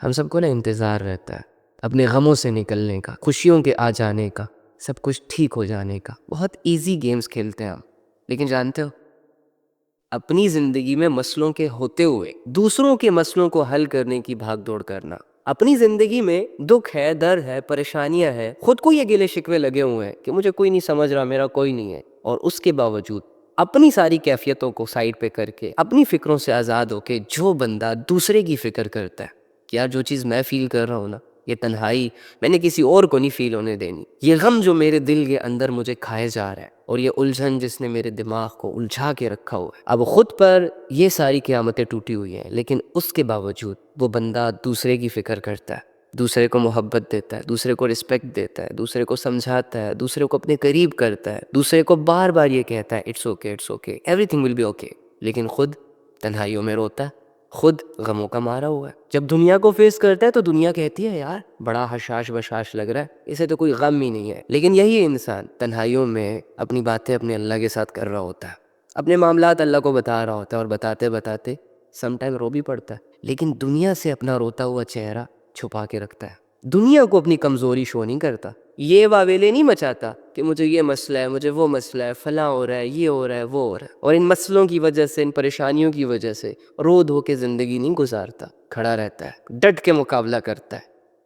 ہم سب کو نا انتظار رہتا ہے اپنے غموں سے نکلنے کا، خوشیوں کے آ جانے کا، سب کچھ ٹھیک ہو جانے کا۔ بہت ایزی گیمز کھیلتے ہیں ہم، لیکن جانتے ہو اپنی زندگی میں مسئلوں کے ہوتے ہوئے دوسروں کے مسئلوں کو حل کرنے کی بھاگ دوڑ کرنا، اپنی زندگی میں دکھ ہے، درد ہے، پریشانیاں ہیں، خود کو یہ گلے شکوے لگے ہوئے ہیں کہ مجھے کوئی نہیں سمجھ رہا، میرا کوئی نہیں ہے، اور اس کے باوجود اپنی ساری کیفیتوں کو سائڈ پہ کر کے اپنی فکروں سے آزاد ہو کے جو بندہ دوسرے کی فکر کرتا ہے کہ یار جو چیز میں فیل کر رہا ہوں نا، یہ تنہائی میں نے کسی اور کو نہیں فیل ہونے دینی، یہ غم جو میرے دل کے اندر مجھے کھائے جا رہا ہے، اور یہ الجھن جس نے میرے دماغ کو الجھا کے رکھا ہوا ہے، اب خود پر یہ ساری قیامتیں ٹوٹی ہوئی ہیں، لیکن اس کے باوجود وہ بندہ دوسرے کی فکر کرتا ہے، دوسرے کو محبت دیتا ہے، دوسرے کو رسپیکٹ دیتا ہے، دوسرے کو سمجھاتا ہے، دوسرے کو اپنے قریب کرتا ہے، دوسرے کو بار بار یہ کہتا ہے it's okay, it's okay, everything will be okay, لیکن خود تنہائیوں میں روتا ہے، خود غموں کا مارا ہوا ہے۔ جب دنیا کو فیس کرتا ہے تو دنیا کہتی ہے یار بڑا حشاش بشاش لگ رہا ہے، اسے تو کوئی غم ہی نہیں ہے، لیکن یہی انسان تنہائیوں میں اپنی باتیں اپنے اللہ کے ساتھ کر رہا ہوتا ہے، اپنے معاملات اللہ کو بتا رہا ہوتا ہے، اور بتاتے بتاتے سم ٹائم رو بھی پڑتا ہے، لیکن دنیا سے اپنا روتا ہوا چہرہ چھپا کے رکھتا ہے، دنیا کو اپنی کمزوری شو نہیں کرتا، یہ واویلے نہیں مچاتا کہ مجھے یہ مسئلہ ہے، مجھے وہ مسئلہ ہے، فلاں ہو رہا ہے، یہ ہو رہا ہے، وہ ہو رہا ہے، اور ان مسئلوں کی وجہ سے، ان پریشانیوں کی وجہ سے رو دھو کے زندگی نہیں گزارتا، کھڑا رہتا ہے، ڈٹ کے مقابلہ کرتا ہے،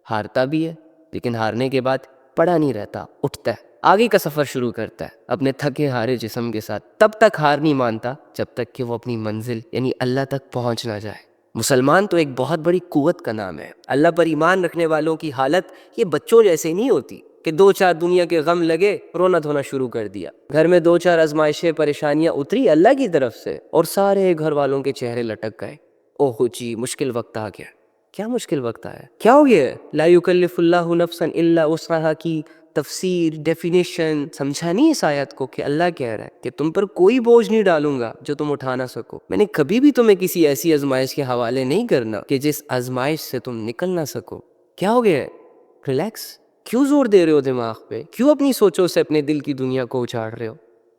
ہارتا بھی ہے، لیکن ہارنے کے بعد پڑا نہیں رہتا، اٹھتا ہے، آگے کا سفر شروع کرتا ہے اپنے تھکے ہارے جسم کے ساتھ، تب تک ہار نہیں مانتا جب تک کہ وہ اپنی منزل یعنی اللہ تک پہنچ نہ جائے۔ مسلمان تو ایک بہت بڑی قوت کا نام ہے، اللہ پر ایمان رکھنے والوں کی حالت یہ بچوں جیسے نہیں ہوتی کہ دو چار دنیا کے غم لگے رونا دھونا شروع کر دیا، گھر میں دو چار آزمائشیں پریشانیاں اتری اللہ کی طرف سے اور سارے گھر والوں کے چہرے لٹک گئے، اوہ جی مشکل وقت آ گیا۔ کیا مشکل وقت آیا؟ کیا ہو گیا؟ لا یکلف اللہ نفسا الا وسعها کی تفسیر ڈیفینیشن سمجھا نہیں اس آیت کو کہ اللہ کہہ رہا ہے کہ تم پر کوئی بوجھ نہیں ڈالوں گا جو تم اٹھا نہ سکو، میں نے کبھی بھی تمہیں کسی ایسی آزمائش کے حوالے نہیں کرنا کہ جس آزمائش سے تم نکل نہ سکو۔ کیا ہو گیا؟ ریلیکس، کیوں زور دے رہے ہو دماغ پہ؟ کیوں اپنی سوچوں سے اپنے دل کی دنیا کو اچاڑ رہے ہو؟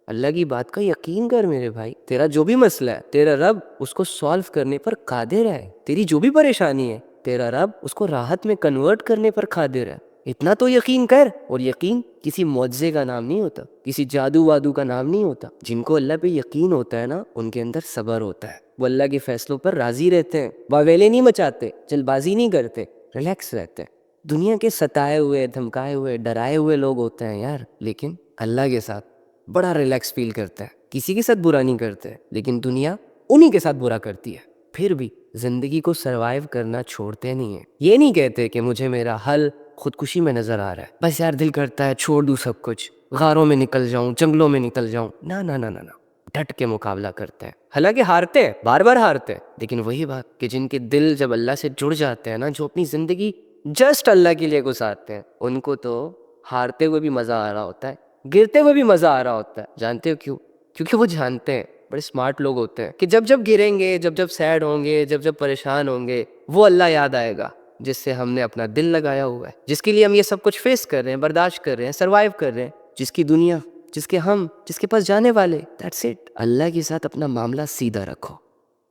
اللہ کی بات کا یقین کر میرے بھائی، تیرا جو بھی مسئلہ ہے تیرا رب اس کو سالو کرنے پر قادر ہے، تیری جو بھی پریشانی ہے تیرا رب اس کو راحت میں کنورٹ کرنے پر قادر ہے، اتنا تو یقین کر۔ اور یقین کسی معجزے کا نام نہیں ہوتا، کسی جادو وادو کا نام نہیں ہوتا، جن کو اللہ پہ یقین ہوتا ہے نا ان کے اندر صبر ہوتا ہے، وہ اللہ کے فیصلوں پر راضی رہتے ہیں، واویلے نہیں مچاتے، جلد بازی نہیں کرتے، ریلیکس رہتے ہیں۔ دنیا کے ستائے ہوئے، دھمکائے ہوئے، ڈرائے ہوئے لوگ ہوتے ہیں یار، لیکن اللہ کے ساتھ بڑا ریلیکس فیل کرتا ہے، کسی کے ساتھ برا نہیں کرتے، لیکن دنیا انہی کے ساتھ برا کرتی ہے، پھر بھی زندگی کو سروائیو کرنا چھوڑتے نہیں ہیں، یہ نہیں کہتے کہ مجھے میرا حل خودکشی میں نظر آ رہا ہے، بس یار دل کرتا ہے چھوڑ دوں سب کچھ، غاروں میں نکل جاؤں، جنگلوں میں نکل جاؤں، نہ نہ نہ نہ نہ، ڈٹ کے مقابلہ کرتے ہیں، حالانکہ ہارتے ہیں، بار بار ہارتے ہیں، لیکن وہی بات کہ جن کے دل جب اللہ سے جڑ جاتے ہیں نا، جو اپنی زندگی جسٹ اللہ کے لیے گزارتے ہیں، ان کو تو ہارتے ہوئے بھی مزہ آ رہا ہوتا ہے، گرتے ہوئے بھی مزہ آ رہا ہوتا ہے، جانتے ہو کیوں؟ کیونکہ وہ جانتے ہیں، بڑے اسمارٹ لوگ ہوتے ہیں، کہ جب جب گریں گے، جب جب سیڈ ہوں گے، جب جب پریشان ہوں گے، وہ اللہ یاد آئے گا جس سے ہم نے اپنا دل لگایا ہوا ہے، جس کے لیے ہم یہ سب کچھ فیس کر رہے ہیں، برداشت کر رہے ہیں، سروائیو کر رہے ہیں، جس کی دنیا، جس کے ہم، جس کے پاس جانے والے، دیٹس اٹ۔ اللہ کے ساتھ اپنا معاملہ سیدھا رکھو،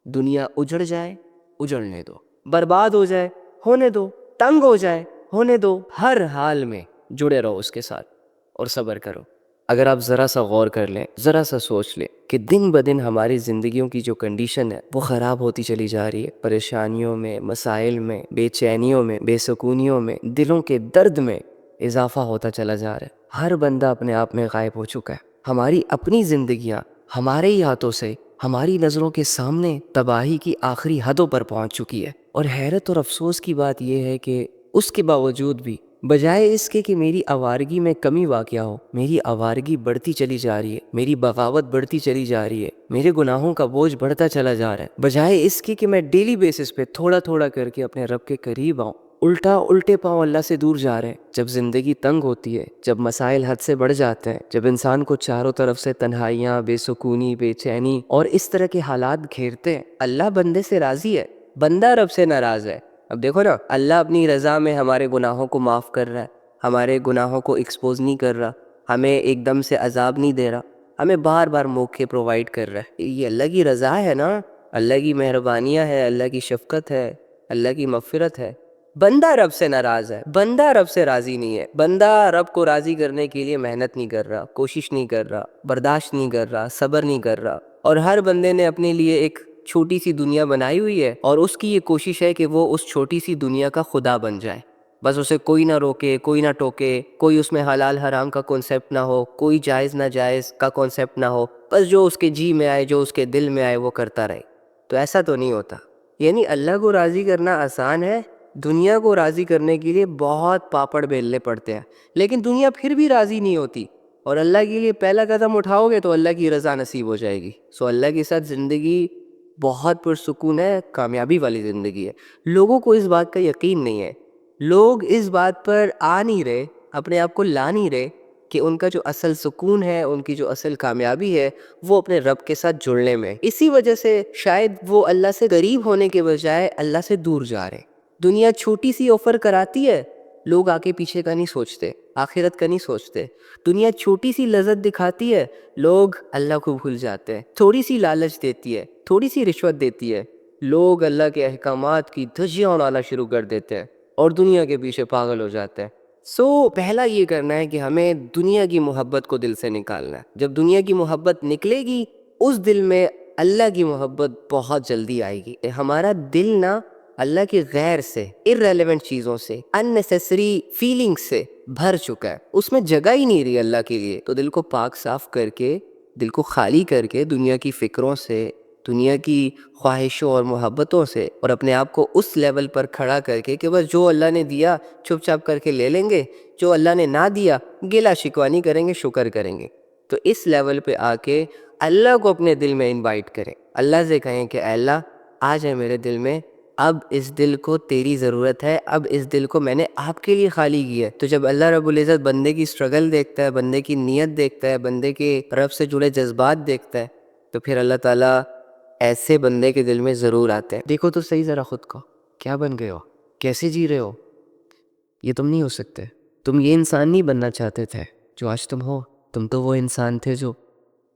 دنیا اجڑ جائے اجڑنے دو، برباد ہو جائے ہونے دو، تنگ ہو جائے ہونے دو، ہر حال میں جڑے رہو اس کے ساتھ اور صبر کرو۔ اگر آپ ذرا سا غور کر لیں، ذرا سا سوچ لیں کہ دن بدن ہماری زندگیوں کی جو کنڈیشن ہے وہ خراب ہوتی چلی جا رہی ہے، پریشانیوں میں، مسائل میں، بے چینیوں میں، بے سکونیوں میں، دلوں کے درد میں اضافہ ہوتا چلا جا رہا ہے، ہر بندہ اپنے آپ میں غائب ہو چکا ہے، ہماری اپنی زندگیاں ہمارے ہی ہاتھوں سے ہماری نظروں کے سامنے تباہی کی آخری حدوں پر پہنچ چکی ہے، اور حیرت اور افسوس کی بات یہ ہے کہ اس کے باوجود بھی بجائے اس کے کہ میری آوارگی میں کمی واقع ہو، میری آوارگی بڑھتی چلی جا رہی ہے، میری بغاوت بڑھتی چلی جا رہی ہے، میرے گناہوں کا بوجھ بڑھتا چلا جا رہا ہے، بجائے اس کے کہ میں ڈیلی بیسس پہ تھوڑا تھوڑا کر کے اپنے رب کے قریب آؤں، الٹے پاؤں اللہ سے دور جا رہے ہیں۔ جب زندگی تنگ ہوتی ہے، جب مسائل حد سے بڑھ جاتے ہیں، جب انسان کو چاروں طرف سے تنہائیاں، بے سکونی، بے چینی اور اس طرح کے حالات گھیرتے ہیں، اللہ بندے سے راضی ہے، بندہ رب سے ناراض ہے۔ اب دیکھو نا، اللہ اپنی رضا میں ہمارے گناہوں کو معاف کر رہا ہے، ہمارے گناہوں کو ایکسپوز نہیں کر رہا، ہمیں ایک دم سے عذاب نہیں دے رہا، ہمیں بار بار موقع پرووائڈ کر رہا ہے، یہ اللہ کی رضا ہے نا، اللہ کی مہربانیاں ہے، اللہ کی شفقت ہے، اللہ کی مغفرت ہے۔ بندہ رب سے ناراض ہے، بندہ رب سے راضی نہیں ہے، بندہ رب کو راضی کرنے کے لیے محنت نہیں کر رہا، کوشش نہیں کر رہا، برداشت نہیں کر رہا، صبر نہیں کر رہا، اور ہر بندے نے اپنے لیے ایک چھوٹی سی دنیا بنائی ہوئی ہے، اور اس کی یہ کوشش ہے کہ وہ اس چھوٹی سی دنیا کا خدا بن جائے۔ بس اسے کوئی نہ روکے، کوئی نہ ٹوکے، کوئی اس میں حلال حرام کا کانسیپٹ نہ ہو، کوئی جائز ناجائز کا کانسیپٹ نہ ہو، بس جو اس کے جی میں آئے، جو اس کے دل میں آئے وہ کرتا رہے۔ تو ایسا تو نہیں ہوتا۔ یعنی اللہ کو راضی کرنا آسان ہے، دنیا کو راضی کرنے کے لیے بہت پاپڑ بیلنے پڑتے ہیں، لیکن دنیا پھر بھی راضی نہیں ہوتی، اور اللہ کے لیے پہلا قدم اٹھاؤ گے تو اللہ کی رضا نصیب ہو جائے گی۔ سو اللہ کے ساتھ زندگی بہت پرسکون ہے، کامیابی والی زندگی ہے۔ لوگوں کو اس بات کا یقین نہیں ہے، لوگ اس بات پر آ نہیں رہے، اپنے آپ کو لا نہیں رہے کہ ان کا جو اصل سکون ہے، ان کی جو اصل کامیابی ہے وہ اپنے رب کے ساتھ جڑنے میں۔ اسی وجہ سے شاید وہ اللہ سے قریب ہونے کے بجائے اللہ سے دور جا رہے۔ دنیا چھوٹی سی آفر کراتی ہے، لوگ آگے پیچھے کا نہیں سوچتے، آخرت کا نہیں سوچتے۔ دنیا چھوٹی سی لذت دکھاتی ہے، لوگ اللہ کو بھول جاتے ہیں۔ تھوڑی سی لالچ دیتی ہے، تھوڑی سی رشوت دیتی ہے، لوگ اللہ کے احکامات کی دھجیاں اڑانا شروع کر دیتے ہیں اور دنیا کے پیچھے پاگل ہو جاتے ہیں۔ پہلا یہ کرنا ہے کہ ہمیں دنیا کی محبت کو دل سے نکالنا ہے۔ جب دنیا کی محبت نکلے گی، اس دل میں اللہ کی محبت بہت جلدی آئے گی۔ ہمارا دل نا اللہ کے غیر سے، irrelevant چیزوں سے، unnecessary feelings سے بھر چکا ہے، اس میں جگہ ہی نہیں رہی اللہ کے لیے۔ تو دل کو پاک صاف کر کے، دل کو خالی کر کے دنیا کی فکروں سے، دنیا کی خواہشوں اور محبتوں سے، اور اپنے آپ کو اس لیول پر کھڑا کر کے کہ بس جو اللہ نے دیا چپ چاپ کر کے لے لیں گے، جو اللہ نے نہ دیا گلا شکوانی کریں گے، شکر کریں گے۔ تو اس لیول پہ آ کے اللہ کو اپنے دل میں انوائٹ کریں، اللہ سے کہیں کہ اے اللہ آ جائے میرے دل میں، اب اس دل کو تیری ضرورت ہے، اب اس دل کو میں نے آپ کے لیے خالی کیا ہے۔ تو جب اللہ رب العزت بندے کی سٹرگل دیکھتا ہے، بندے کی نیت دیکھتا ہے، بندے کے رب سے جڑے جذبات دیکھتا ہے، تو پھر اللہ تعالیٰ ایسے بندے کے دل میں ضرور آتے ہیں۔ دیکھو تو صحیح ذرا خود کو، کیا بن گئے ہو، کیسے جی رہے ہو؟ یہ تم نہیں ہو سکتے۔ تم یہ انسان نہیں بننا چاہتے تھے جو آج تم ہو۔ تم تو وہ انسان تھے جو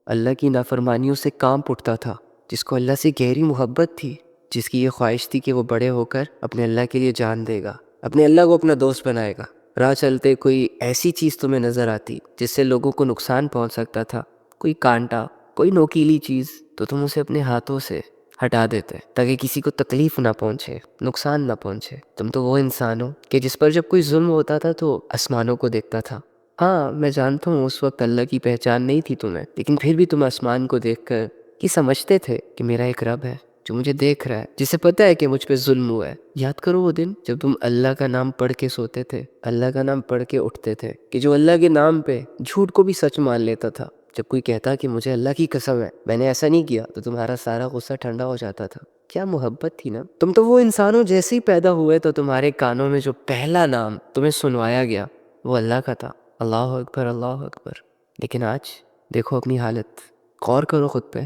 اللہ کی نافرمانیوں سے کانپ اٹھتا تھا، جس کو اللہ سے گہری محبت تھی، جس کی یہ خواہش تھی کہ وہ بڑے ہو کر اپنے اللہ کے لیے جان دے گا، اپنے اللہ کو اپنا دوست بنائے گا۔ راہ چلتے کوئی ایسی چیز تمہیں نظر آتی جس سے لوگوں کو نقصان پہنچ سکتا تھا، کوئی کانٹا، کوئی نوکیلی چیز، تو تم اسے اپنے ہاتھوں سے ہٹا دیتے تاکہ کسی کو تکلیف نہ پہنچے، نقصان نہ پہنچے۔ تم تو وہ انسان ہو کہ جس پر جب کوئی ظلم ہوتا تھا تو آسمانوں کو دیکھتا تھا۔ ہاں میں جانتا ہوں اس وقت اللہ کی پہچان نہیں تھی تمہیں، لیکن پھر بھی تم آسمان کو دیکھ کر یہ سمجھتے تھے کہ میرا ایک رب ہے جو مجھے دیکھ رہا ہے، جسے پتہ ہے کہ مجھ پہ ظلم ہوا ہے۔ یاد کرو وہ دن جب تم اللہ کا نام پڑھ کے سوتے تھے، اللہ کا نام پڑھ کے اٹھتے تھے، کہ جو اللہ کے نام پہ جھوٹ کو بھی سچ مان لیتا تھا۔ جب کوئی کہتا کہ مجھے اللہ کی قسم ہے میں نے ایسا نہیں کیا، تو تمہارا سارا غصہ ٹھنڈا ہو جاتا تھا۔ کیا محبت تھی نا۔ تم تو وہ انسانوں جیسے ہی پیدا ہوئے تو تمہارے کانوں میں جو پہلا نام تمہیں سنوایا گیا وہ اللہ کا تھا، اللہ اکبر، اللہ اکبر۔ لیکن آج دیکھو اپنی حالت، غور کرو خود پہ،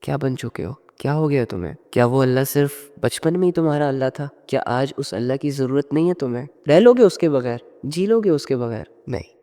کیا بن چکے ہو، کیا ہو گیا تمہیں؟ کیا وہ اللہ صرف بچپن میں ہی تمہارا اللہ تھا؟ کیا آج اس اللہ کی ضرورت نہیں ہے تمہیں؟ رہ لو گے اس کے بغیر؟ جی لو گے اس کے بغیر؟ نہیں۔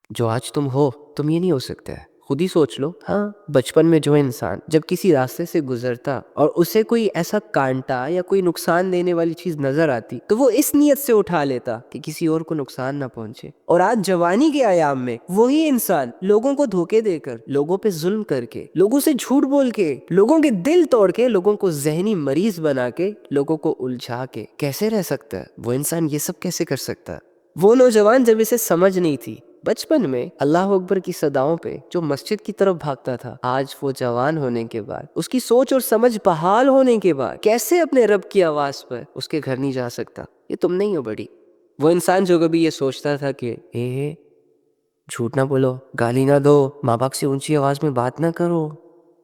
جو آج تم ہو تم یہ نہیں ہو سکتے۔ خود ہی سوچ لو، ہاں بچپن میں جو انسان جب کسی راستے سے گزرتا اور اسے کوئی ایسا کانٹا یا کوئی نقصان دینے والی چیز نظر آتی تو وہ اس نیت سے اٹھا لیتا کہ کسی اور کو نقصان نہ پہنچے۔ اور آج جوانی کے ایام میں وہی انسان لوگوں کو دھوکے دے کر، لوگوں پہ ظلم کر کے، لوگوں سے جھوٹ بول کے، لوگوں کے دل توڑ کے، لوگوں کو ذہنی مریض بنا کے، لوگوں کو الجھا کے کیسے رہ سکتا ہے؟ وہ انسان یہ سب کیسے کر سکتا ہے؟ وہ نوجوان جب اسے سمجھ نہیں تھی بچپن میں اللہ اکبر کی صداؤں پہ جو مسجد کی طرف بھاگتا تھا، آج وہ جوان ہونے کے بعد، اس کی سوچ اور سمجھ بحال ہونے کے بعد کیسے اپنے رب کی آواز پر اس کے گھر نہیں جا سکتا؟ یہ تم نہیں ہو بڑی۔ وہ انسان جو کبھی یہ سوچتا تھا کہ جھوٹ نہ بولو، گالی نہ دو، ماں باپ سے اونچی آواز میں بات نہ کرو،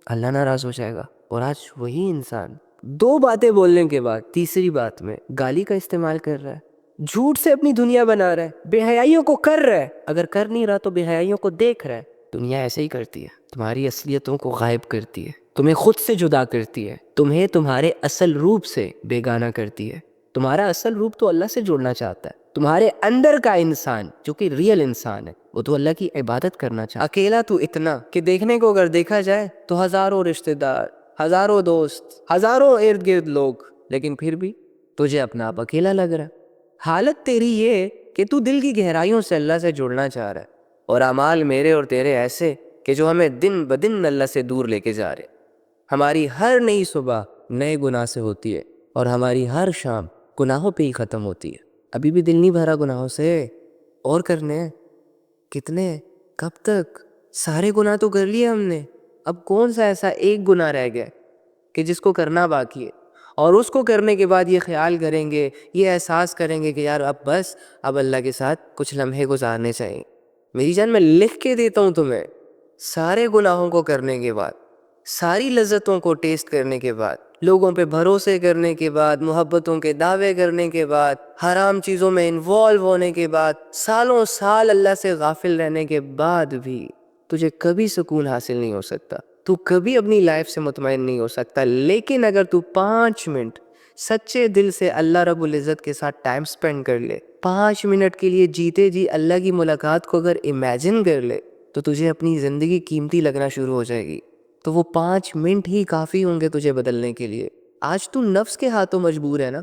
اللہ ناراض ہو جائے گا، اور آج وہی انسان دو باتیں بولنے کے بعد تیسری بات میں گالی کا استعمال کر رہا ہے، جھوٹ سے اپنی دنیا بنا رہا ہے، بے حیائیوں کو کر رہا ہے، اگر کر نہیں رہا تو بے حیائیوں کو دیکھ رہا ہے۔ دنیا ایسے ہی کرتی ہے، تمہاری اصلیتوں کو غائب کرتی ہے، تمہیں خود سے جدا کرتی ہے، تمہیں تمہارے اصل روپ سے بیگانہ کرتی ہے۔ تمہارا اصل روپ تو اللہ سے جڑنا چاہتا ہے۔ تمہارے اندر کا انسان جو کہ ریئل انسان ہے وہ تو اللہ کی عبادت کرنا چاہتا ہے۔ اکیلا تو اتنا کہ دیکھنے کو اگر دیکھا جائے تو ہزاروں رشتہ دار، ہزاروں دوست، ہزاروں ارد گرد لوگ، لیکن پھر بھی تجھے اپنا آپ اکیلا لگ رہا ہے۔ حالت تیری یہ کہ تو دل کی گہرائیوں سے اللہ سے جڑنا چاہ رہا ہے، اور اعمال میرے اور تیرے ایسے کہ جو ہمیں دن بدن اللہ سے دور لے کے جا رہے۔ ہماری ہر نئی صبح نئے گناہ سے ہوتی ہے، اور ہماری ہر شام گناہوں پہ ہی ختم ہوتی ہے۔ ابھی بھی دل نہیں بھرا گناہوں سے؟ اور کرنے ہیں؟ کتنے؟ کب تک؟ سارے گناہ تو کر لیے ہم نے، اب کون سا ایسا ایک گناہ رہ گیا کہ جس کو کرنا باقی ہے؟ اور اس کو کرنے کے بعد یہ خیال کریں گے، یہ احساس کریں گے کہ یار اب اللہ کے ساتھ کچھ لمحے گزارنے چاہیے۔ میری جان، میں لکھ کے دیتا ہوں تمہیں، سارے گناہوں کو کرنے کے بعد، ساری لذتوں کو ٹیسٹ کرنے کے بعد، لوگوں پہ بھروسے کرنے کے بعد، محبتوں کے دعوے کرنے کے بعد، حرام چیزوں میں انوالو ہونے کے بعد، سالوں سال اللہ سے غافل رہنے کے بعد بھی تجھے کبھی سکون حاصل نہیں ہو سکتا، تو کبھی اپنی لائف سے مطمئن نہیں ہو سکتا۔ لیکن اگر تو 5 منٹ سچے دل سے اللہ رب العزت کے ساتھ ٹائم سپینڈ کر لے، 5 منٹ کے لیے جیتے جی اللہ کی ملاقات کو اگر امیجن کر لے، تو تجھے اپنی زندگی قیمتی لگنا شروع ہو جائے گی۔ تو وہ 5 منٹ ہی کافی ہوں گے تجھے بدلنے کے لیے۔ آج تو نفس کے ہاتھوں مجبور ہے نا۔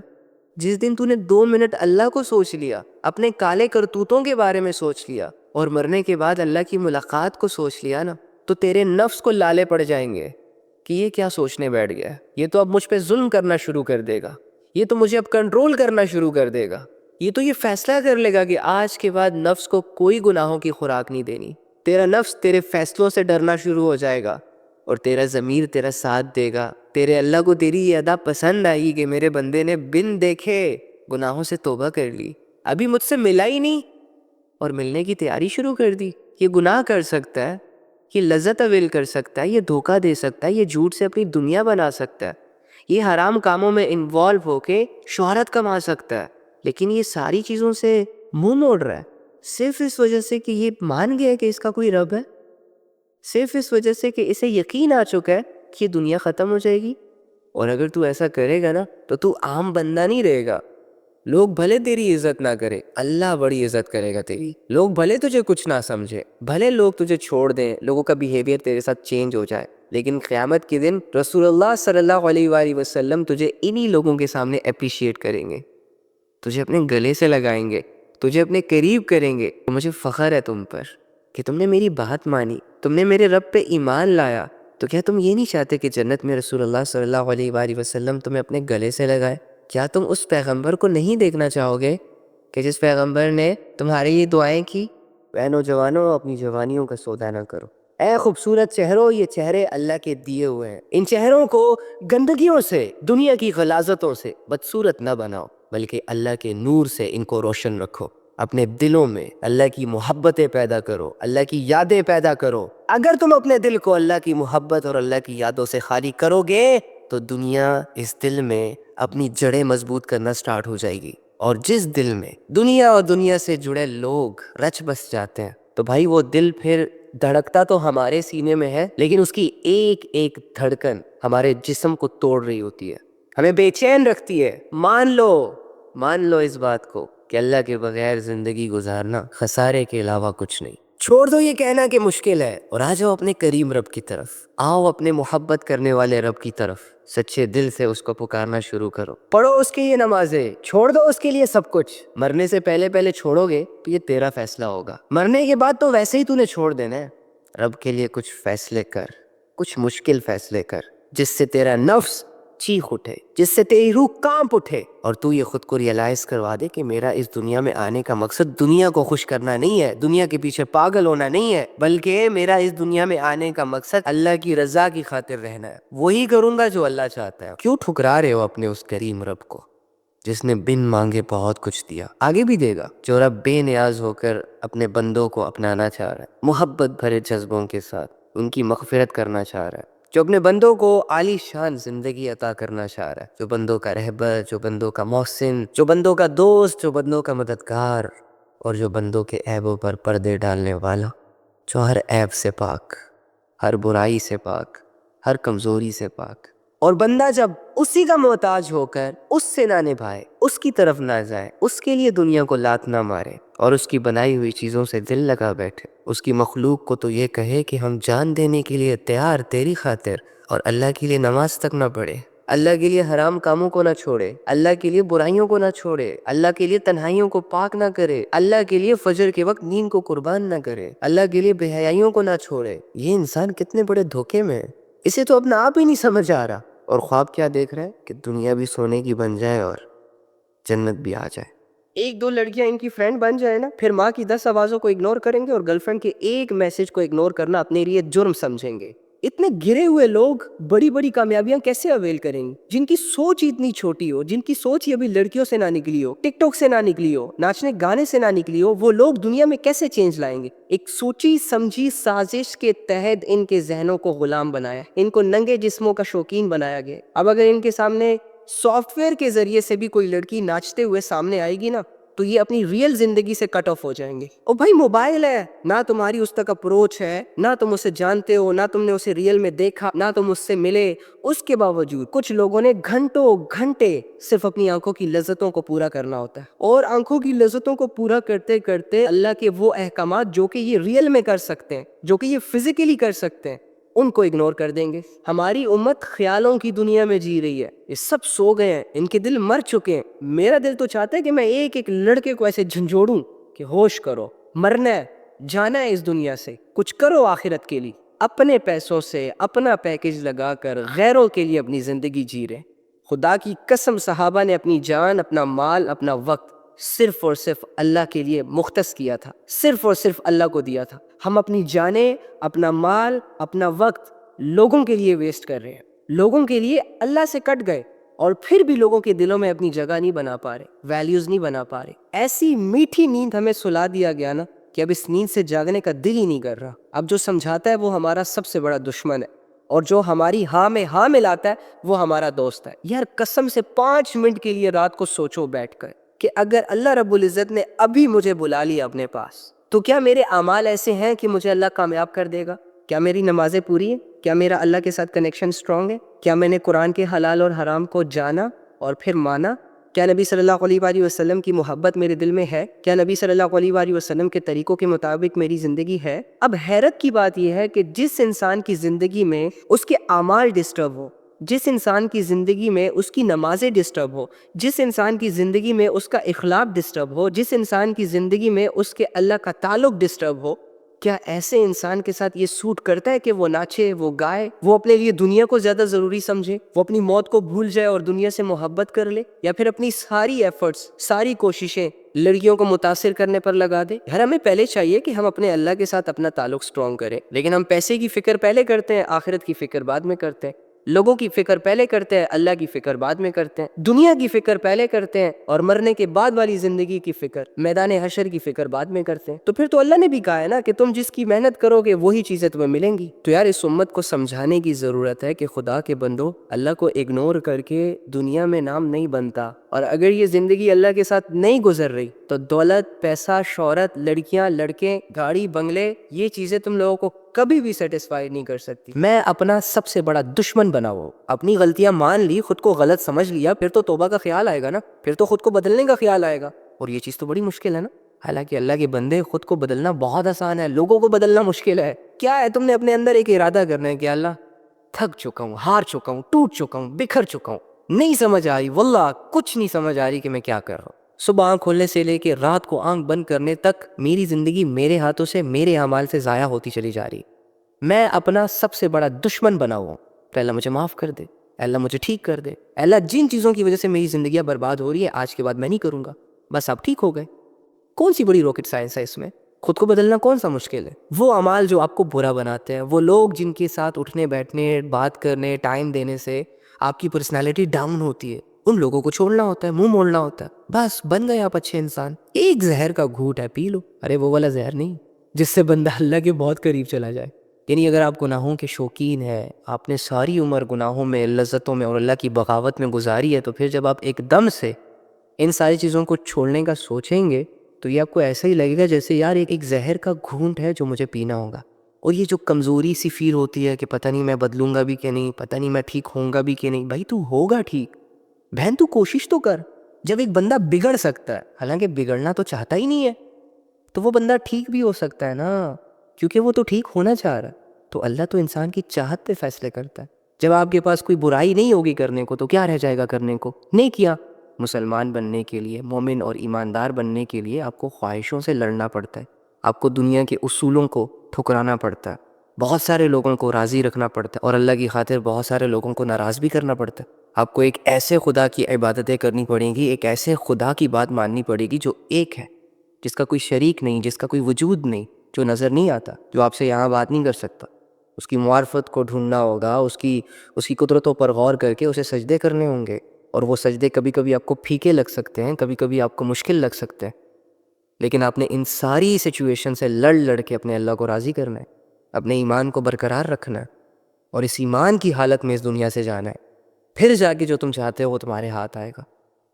جس دن تو نے 2 منٹ اللہ کو سوچ لیا، اپنے کالے کرتوتوں کے بارے میں سوچ لیا، اور مرنے کے بعد اللہ کی ملاقات کو سوچ لیا نا، تو تیرے نفس کو لالے پڑ جائیں گے کہ یہ کیا سوچنے بیٹھ گیا، یہ تو اب مجھ پہ ظلم کرنا شروع کر دے گا، یہ تو مجھے اب کنٹرول کرنا شروع کر دے گا، یہ تو یہ فیصلہ کر لے گا کہ آج کے بعد نفس کو کوئی گناہوں کی خوراک نہیں دینی۔ تیرا نفس تیرے فیصلوں سے ڈرنا شروع ہو جائے گا، اور تیرا ضمیر تیرا ساتھ دے گا۔ تیرے اللہ کو تیری یہ ادا پسند آئی کہ میرے بندے نے بن دیکھے گناہوں سے توبہ کر لی، ابھی مجھ سے ملا ہی نہیں اور ملنے کی تیاری شروع کر دی۔ یہ گناہ کر سکتا ہے، یہ لذت اویل کر سکتا ہے، یہ دھوکہ دے سکتا ہے، یہ جھوٹ سے اپنی دنیا بنا سکتا ہے، یہ حرام کاموں میں انوالو ہو کے شہرت کما سکتا ہے، لیکن یہ ساری چیزوں سے منہ موڑ رہا ہے صرف اس وجہ سے کہ یہ مان گیا کہ اس کا کوئی رب ہے، صرف اس وجہ سے کہ اسے یقین آ چکا ہے کہ یہ دنیا ختم ہو جائے گی۔ اور اگر تو ایسا کرے گا نا تو تو عام بندہ نہیں رہے گا۔ لوگ بھلے تیری عزت نہ کرے، اللہ بڑی عزت کرے گا تیری۔ لوگ بھلے تجھے کچھ نہ سمجھے، بھلے لوگ تجھے چھوڑ دیں، لوگوں کا بیہیویئر تیرے ساتھ چینج ہو جائے، لیکن قیامت کے دن رسول اللہ صلی اللہ علیہ وآلہ وسلم تجھے انہی لوگوں کے سامنے اپریشیٹ کریں گے، تجھے اپنے گلے سے لگائیں گے، تجھے اپنے قریب کریں گے۔ مجھے فخر ہے تم پر کہ تم نے میری بات مانی، تم نے میرے رب پہ ایمان لایا۔ تو کیا تم یہ نہیں چاہتے کہ جنت میں رسول اللہ صلی اللہ علیہ وآلہ وسلم تمہیں اپنے گلے سے لگائے؟ کیا تم اس پیغمبر کو نہیں دیکھنا چاہو گے کہ جس پیغمبر نے تمہارے یہ دعائیں کی؟ اے نوجوانوں، اپنی جوانیوں کا سودا نہ کرو۔ اے خوبصورت چہروں، یہ چہرے اللہ کے دیے ہوئے ہیں، ان چہروں کو گندگیوں سے، دنیا کی غلاظتوں سے بدصورت نہ بناؤ، بلکہ اللہ کے نور سے ان کو روشن رکھو۔ اپنے دلوں میں اللہ کی محبتیں پیدا کرو، اللہ کی یادیں پیدا کرو۔ اگر تم اپنے دل کو اللہ کی محبت اور اللہ کی یادوں سے خالی کرو گے تو دنیا اس دل میں اپنی جڑیں مضبوط کرنا سٹارٹ ہو جائے گی، اور جس دل میں دنیا اور دنیا سے جڑے لوگ رچ بس جاتے ہیں تو بھائی وہ دل پھر دھڑکتا تو ہمارے سینے میں ہے، لیکن اس کی ایک ایک دھڑکن ہمارے جسم کو توڑ رہی ہوتی ہے، ہمیں بے چین رکھتی ہے۔ مان لو اس بات کو کہ اللہ کے بغیر زندگی گزارنا خسارے کے علاوہ کچھ نہیں۔ چھوڑ دو یہ کہنا کہ مشکل ہے، اور آ جاؤ اپنے کریم رب کی طرف، آؤ اپنے محبت کرنے والے رب کی طرف، سچے دل سے اس کو پکارنا شروع کرو، پڑھو اس کی یہ نمازیں، چھوڑ دو اس کے لیے سب کچھ۔ مرنے سے پہلے چھوڑو گے تو یہ تیرا فیصلہ ہوگا، مرنے کے بعد تو ویسے ہی تو نے چھوڑ دینا ہے۔ رب کے لیے کچھ فیصلے کر، کچھ مشکل فیصلے کر، جس سے تیرا نفس چیخ اٹھے، جس سے تیری روح کانپ اٹھے، اور تو یہ خود کو ریئلائز کروا دے کہ میرا اس دنیا میں آنے کا مقصد دنیا کو خوش کرنا نہیں ہے، دنیا کے پیچھے پاگل ہونا نہیں ہے، بلکہ میرا اس دنیا میں آنے کا مقصد اللہ کی رضا کی خاطر رہنا ہے۔ وہی کروں گا جو اللہ چاہتا ہے۔ کیوں ٹھکرا رہے ہو اپنے اس کریم رب کو جس نے بن مانگے بہت کچھ دیا، آگے بھی دے گا؟ جو رب بے نیاز ہو کر اپنے بندوں کو اپنانا چاہ رہا ہے، محبت بھرے جذبوں کے ساتھ ان کی مغفرت کرنا چاہ رہا ہے، جو اپنے بندوں کو عالی شان زندگی عطا کرنا چاہ رہا ہے، جو بندوں کا رہبر، جو بندوں کا محسن، جو بندوں کا دوست، جو بندوں کا مددگار، اور جو بندوں کے عیبوں پر پردے ڈالنے والا، جو ہر عیب سے پاک، ہر برائی سے پاک، ہر کمزوری سے پاک۔ اور بندہ جب اسی کا محتاج ہو کر اس سے نہ نبھائے، اس کی طرف نہ جائے، اس کے لیے دنیا کو لات نہ مارے، اور اس کی بنائی ہوئی چیزوں سے دل لگا بیٹھے، اس کی مخلوق کو تو یہ کہے کہ ہم جان دینے کے لیے تیار تیری خاطر، اور اللہ کے لیے نماز تک نہ پڑھے، اللہ کے لیے حرام کاموں کو نہ چھوڑے، اللہ کے لیے برائیوں کو نہ چھوڑے، اللہ کے لیے تنہائیوں کو پاک نہ کرے، اللہ کے لیے فجر کے وقت نیند کو قربان نہ کرے، اللہ کے لیے بے حیائیوں کو نہ چھوڑے، یہ انسان کتنے بڑے دھوکے میں ہے، اسے تو اپنا آپ ہی نہیں سمجھ آ رہا، اور خواب کیا دیکھ رہا ہے کہ دنیا بھی سونے کی بن جائے اور جنت بھی آ جائے۔ ایک دو لڑکیاں ان کی فرینڈ بن جائے نا، پھر ماں کی 10 آوازوں کو اگنور کریں گے اور گرل فرینڈ کے ایک میسج کو اگنور کرنا اپنے لیے جرم سمجھیں گے۔ اتنے گرے ہوئے لوگ بڑی بڑی کامیابیاں کیسے اویل کریں گے؟ جن کی سوچ اتنی چھوٹی ہو، جن کی سوچ ہی ابھی لڑکیوں سے نہ نکلی ہو، ٹک ٹاک سے نہ نکلی ہو، ناچنے گانے سے نہ نکلی ہو، وہ لوگ دنیا میں کیسے چینج لائیں گے؟ ایک سوچی سمجھی سازش کے تحت ان کے ذہنوں کو غلام بنایا، ان کو ننگے جسموں کا شوقین بنایا گیا۔ اب اگر ان کے سامنے سافٹ ویئر کے ذریعے سے بھی کوئی لڑکی ناچتے ہوئے سامنے آئے گی نا، تو یہ اپنی ریئل زندگی سے کٹ آف ہو جائیں گے۔ او بھائی موبائل ہے، نہ تمہاری اس تک اپروچ ہے، نہ تم اسے جانتے ہو، نہ تم نے اسے ریئل میں دیکھا، نہ تم اس سے ملے، اس کے باوجود کچھ لوگوں نے گھنٹوں گھنٹے صرف اپنی آنکھوں کی لذتوں کو پورا کرنا ہوتا ہے، اور آنکھوں کی لذتوں کو پورا کرتے کرتے اللہ کے وہ احکامات جو کہ یہ ریئل میں کر سکتے ہیں، جو کہ یہ فزیکلی کر سکتے ہیں، ان کو اگنور کر دیں گے۔ ہماری امت خیالوں کی دنیا میں جی رہی ہے، یہ سب سو گئے ہیں، ان کے دل مر چکے ہیں۔ میرا دل تو چاہتا ہے کہ میں ایک ایک لڑکے کو ایسے جھنجھوڑوں کہ ہوش کرو، مرنا ہے، جانا ہے اس دنیا سے، کچھ کرو آخرت کے لیے۔ اپنے پیسوں سے اپنا پیکج لگا کر غیروں کے لیے اپنی زندگی جی رہے۔ خدا کی قسم صحابہ نے اپنی جان، اپنا مال، اپنا وقت صرف اور صرف اللہ کے لیے مختص کیا تھا، صرف اور صرف اللہ کو دیا تھا۔ ہم اپنی جانیں، اپنا مال، اپنا وقت لوگوں کے لیے ویسٹ کر رہے ہیں، لوگوں کے لیے اللہ سے کٹ گئے، اور پھر بھی لوگوں کے دلوں میں اپنی جگہ نہیں بنا پا رہے، ویلیوز نہیں بنا پا رہے۔ ایسی میٹھی نیند ہمیں سلا دیا گیا نا کہ اب اس نیند سے جاگنے کا دل ہی نہیں کر رہا۔ اب جو سمجھاتا ہے وہ ہمارا سب سے بڑا دشمن ہے، اور جو ہماری ہاں میں ہاں ملاتا ہے وہ ہمارا دوست ہے۔ یار قسم سے 5 منٹ کے لیے رات کو سوچو بیٹھ کر کہ اگر اللہ رب العزت نے ابھی مجھے بلا لیا اپنے پاس، تو کیا میرے اعمال ایسے ہیں کہ مجھے اللہ کامیاب کر دے گا؟ کیا میری نمازیں پوری ہیں؟ کیا میرا اللہ کے ساتھ کنیکشن سٹرونگ ہے؟ کیا میں نے قرآن کے حلال اور حرام کو جانا اور پھر مانا؟ کیا نبی صلی اللہ علیہ وآلہ وسلم کی محبت میرے دل میں ہے؟ کیا نبی صلی اللہ علیہ وآلہ وسلم کے طریقوں کے مطابق میری زندگی ہے؟ اب حیرت کی بات یہ ہے کہ جس انسان کی زندگی میں اس کے اعمال ڈسٹرب ہو، جس انسان کی زندگی میں اس کی نمازیں ڈسٹرب ہو، جس انسان کی زندگی میں اس کا اخلاق ڈسٹرب ہو، جس انسان کی زندگی میں اس کے اللہ کا تعلق ڈسٹرب ہو، کیا ایسے انسان کے ساتھ یہ سوٹ کرتا ہے کہ وہ ناچے، وہ گائے، وہ اپنے لیے دنیا کو زیادہ ضروری سمجھے، وہ اپنی موت کو بھول جائے اور دنیا سے محبت کر لے، یا پھر اپنی ساری ایفرٹس، ساری کوششیں لڑکیوں کو متاثر کرنے پر لگا دے؟ یار ہمیں پہلے چاہیے کہ ہم اپنے اللہ کے ساتھ اپنا تعلق سٹرونگ کریں، لیکن ہم پیسے کی فکر پہلے کرتے ہیں، آخرت کی فکر بعد میں کرتے ہیں۔ لوگوں کی فکر پہلے کرتے ہیں، اللہ کی فکر بعد میں کرتے ہیں۔ دنیا کی فکر پہلے کرتے ہیں اور مرنے کے بعد والی زندگی کی فکر، میدان حشر کی فکر بعد میں کرتے ہیں۔ تو پھر تو اللہ نے بھی کہا ہے نا کہ تم جس کی محنت کرو گے وہی چیزیں تمہیں ملیں گی۔ تو یار اس امت کو سمجھانے کی ضرورت ہے کہ خدا کے بندو، اللہ کو اگنور کر کے دنیا میں نام نہیں بنتا، اور اگر یہ زندگی اللہ کے ساتھ نہیں گزر رہی تو دولت، پیسہ، شہرت، لڑکیاں، لڑکے، گاڑی، بنگلے، یہ چیزیں تم لوگوں کو کبھی بھی سیٹسفائی نہیں کر سکتی۔ میں اپنا سب سے بڑا دشمن بنا ہوا، اپنی غلطیاں مان لی، خود کو غلط سمجھ لیا، پھر تو توبہ کا خیال آئے گا نا، پھر تو خود کو بدلنے کا خیال آئے گا، اور یہ چیز تو بڑی مشکل ہے نا۔ حالانکہ اللہ کے بندے، خود کو بدلنا بہت آسان ہے، لوگوں کو بدلنا مشکل ہے۔ کیا ہے، تم نے اپنے اندر ایک ارادہ کرنا ہے کہ اللہ تھک چکا ہوں، ہار چکا ہوں، ٹوٹ چکا ہوں، بکھر چکا ہوں، نہیں سمجھ آ رہی، واللہ کچھ نہیں سمجھ آ رہی کہ میں کیا کر رہا ہوں۔ صبح آنکھ کھولنے سے لے کے رات کو آنکھ بند کرنے تک میری زندگی میرے ہاتھوں سے، میرے اعمال سے ضائع ہوتی چلی جا رہی، میں اپنا سب سے بڑا دشمن بنا ہوا ہوں۔ تو اللہ مجھے معاف کر دے، اللہ مجھے ٹھیک کر دے، اللہ جن چیزوں کی وجہ سے میری زندگیاں برباد ہو رہی ہے آج کے بعد میں نہیں کروں گا، بس آپ ٹھیک ہو گئے۔ کون سی بڑی راکٹ سائنس ہے اس میں؟ خود کو بدلنا کون سا مشکل ہے؟ وہ اعمال جو آپ کو برا بناتے ہیں، وہ لوگ جن کے ساتھ اٹھنے بیٹھنے، بات کرنے، ٹائم دینے سے آپ کی پرسنالٹی ڈاؤن ہوتی ہے، ان لوگوں کو چھوڑنا ہوتا ہے، منہ موڑنا ہوتا ہے، بس بن گئے آپ اچھے انسان۔ ایک زہر کا گھونٹ ہے، پی لو، ارے وہ والا زہر نہیں جس سے بندہ اللہ کے بہت قریب چلا جائے۔ یعنی اگر آپ گناہوں کے شوقین ہیں، آپ نے ساری عمر گناہوں میں، لذتوں میں اور اللہ کی بغاوت میں گزاری ہے، تو پھر جب آپ ایک دم سے ان ساری چیزوں کو چھوڑنے کا سوچیں گے تو یہ آپ کو ایسا ہی لگے گا جیسے یار ایک زہر کا گھونٹ ہے جو مجھے پینا ہوگا۔ اور یہ جو کمزوری سی فیل ہوتی ہے کہ پتہ نہیں میں بدلوں گا بھی کہ نہیں، پتہ نہیں میں ٹھیک ہوں گا بھی کہ نہیں، بھائی تو ہوگا ٹھیک، بہن تو کوشش تو کر۔ جب ایک بندہ بگڑ سکتا ہے، حالانکہ بگڑنا تو چاہتا ہی نہیں ہے، تو وہ بندہ ٹھیک بھی ہو سکتا ہے نا، کیونکہ وہ تو ٹھیک ہونا چاہ رہا ہے۔ تو اللہ تو انسان کی چاہت پہ فیصلے کرتا ہے۔ جب آپ کے پاس کوئی برائی نہیں ہوگی کرنے کو تو کیا رہ جائے گا کرنے کو؟ نیکیاں۔ مسلمان بننے کے لیے، مومن اور ایماندار بننے کے لیے آپ کو خواہشوں سے لڑنا پڑتا ہے، آپ کو دنیا کے اصولوں کو ٹھکرانا پڑتا ہے، بہت سارے لوگوں کو راضی رکھنا پڑتا ہے، اور اللہ کی خاطر بہت سارے لوگوں کو ناراض بھی کرنا پڑتا ہے۔ آپ کو ایک ایسے خدا کی عبادتیں کرنی پڑیں گی، ایک ایسے خدا کی بات ماننی پڑے گی جو ایک ہے، جس کا کوئی شریک نہیں، جس کا کوئی وجود نہیں، جو نظر نہیں آتا، جو آپ سے یہاں بات نہیں کر سکتا۔ اس کی معرفت کو ڈھونڈنا ہوگا، اس کی قدرتوں پر غور کر کے اسے سجدے کرنے ہوں گے، اور وہ سجدے کبھی کبھی آپ کو پھیکے لگ سکتے ہیں، کبھی کبھی آپ کو مشکل لگ سکتے ہیں، لیکن آپ نے ان ساری سچویشن سے لڑ کے اپنے اللہ کو راضی کرنا ہے، اپنے ایمان کو برقرار رکھنا ہے، اور اس ایمان کی حالت میں اس دنیا سے جانا ہے۔ پھر جا کے جو تم چاہتے ہو وہ تمہارے ہاتھ آئے گا۔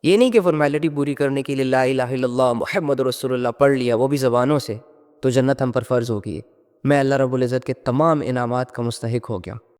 یہ نہیں کہ فارمیلٹی پوری کرنے کے لیے لا الہ الا اللہ محمد رسول اللہ پڑھ لیا، وہ بھی زبانوں سے، تو جنت ہم پر فرض ہوگی۔ میں اللہ رب العزت کے تمام انعامات کا مستحق ہو گیا۔